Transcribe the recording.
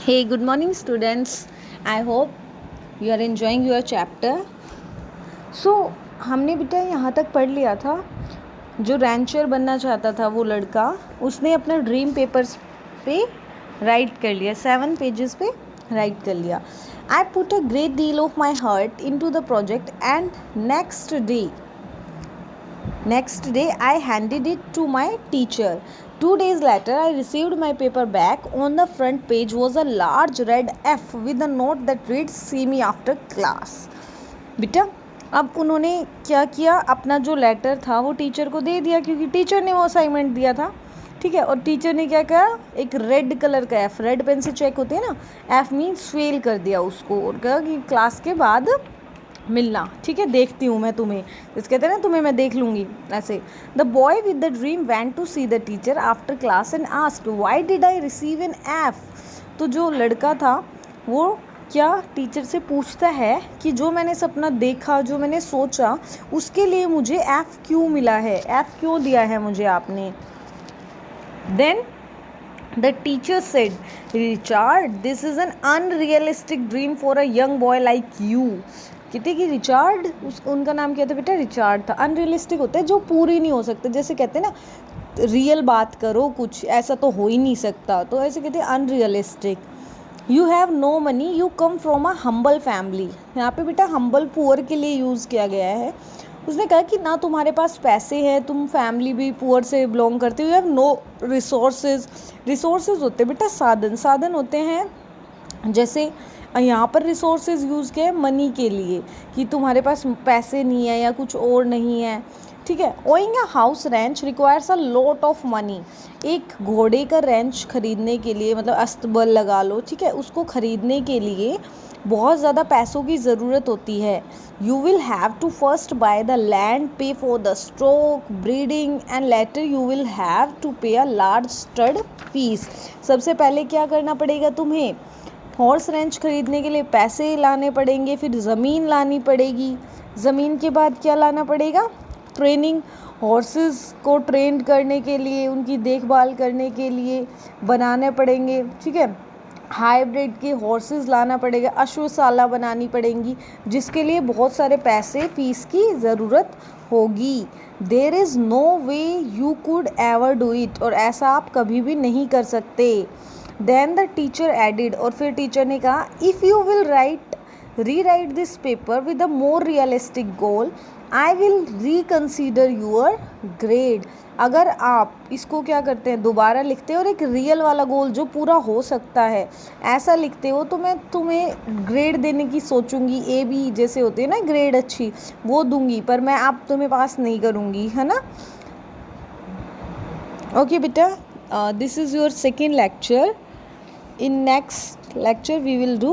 Hey, good morning, students. I hope you are enjoying your chapter. So, हमने बेटा यहाँ तक पढ़ लिया था. जो रैंचर बनना चाहता था वो लड़का, उसने अपना ड्रीम पेपर्स पे राइट कर लिया, 7 पेजेस पे राइट कर लिया. I put a great deal of my heart into the project and Next day, I handed it to my teacher. 2 days later, I received my paper back. On the front page was a large red F with a note that reads, "See me after class." बेटा, अब उन्होंने क्या किया, अपना जो letter था वो teacher को दे दिया, क्योंकि टीचर ने वो असाइनमेंट दिया था. ठीक है, और टीचर ने क्या करा, एक रेड कलर का F, रेड पेन से चेक होते हैं ना, F मीन्स फेल कर दिया उसको, और कहा कि क्लास के बाद मिलना. ठीक है, देखती हूँ मैं तुम्हें, जिस कहते हैं ना तुम्हें मैं देख लूँगी, ऐसे. The boy with the dream went to see the teacher after class and asked, why did I receive an F. तो जो लड़का था वो क्या टीचर से पूछता है कि जो मैंने सपना देखा, जो मैंने सोचा, उसके लिए मुझे F क्यों मिला है, F क्यों दिया है मुझे आपने. Then the teacher said, Richard, this is an unrealistic dream for a young boy like you. कहते कि रिचार्ड, उनका नाम क्या था बेटा, रिचार्ड था. अनरियलिस्टिक होता है जो पूरी नहीं हो सकते, जैसे कहते हैं ना रियल बात करो, कुछ ऐसा तो हो ही नहीं सकता, तो ऐसे कहते हैं unrealistic. You have no money, you come from a humble family. यहाँ पे बेटा हम्बल पुअर के लिए यूज़ किया गया है. उसने कहा कि ना तुम्हारे पास पैसे हैं, तुम फैमिली भी पुअर से बिलोंग करते हो. You have no resources. Resources होते हैं बेटा साधन, साधन होते हैं. जैसे यहाँ पर रिसोर्सेज यूज़ किए मनी के लिए, कि तुम्हारे पास पैसे नहीं है या कुछ और नहीं है. ठीक है, owing a house ranch requires a lot of money. एक घोड़े का रेंच खरीदने के लिए, मतलब अस्तबल लगा लो, ठीक है, उसको खरीदने के लिए बहुत ज़्यादा पैसों की ज़रूरत होती है. You will have to first buy the land, pay for the stock, breeding and later you will have to pay a large stud fees. सबसे पहले क्या करना पड़ेगा तुम्हें, हॉर्स रेंच खरीदने के लिए पैसे लाने पड़ेंगे, फिर ज़मीन लानी पड़ेगी. ज़मीन के बाद क्या लाना पड़ेगा, ट्रेनिंग, हॉर्सेस को ट्रेन करने के लिए, उनकी देखभाल करने के लिए बनाने पड़ेंगे. ठीक है, हाइब्रिड के हॉर्सेस लाना पड़ेगा, अश्वशाला बनानी पड़ेंगी, जिसके लिए बहुत सारे पैसे फीस की ज़रूरत होगी. There is no way you could ever do it. और ऐसा आप कभी भी नहीं कर सकते. देन द टीचर एडिड, और फिर टीचर ने कहा, if you will rewrite this paper with a more realistic goal, I will reconsider your grade. अगर आप इसको क्या करते हैं, दोबारा लिखते हो और एक रियल वाला गोल जो पूरा हो सकता है ऐसा लिखते हो, तो मैं तुम्हें ग्रेड देने की सोचूंगी. ए बी जैसे होते हैं ना ग्रेड अच्छी, वो दूंगी, पर मैं आप तुम्हें पास नहीं करूँगी, है ना. ओके बेटा, this is your second lecture. In next lecture we will do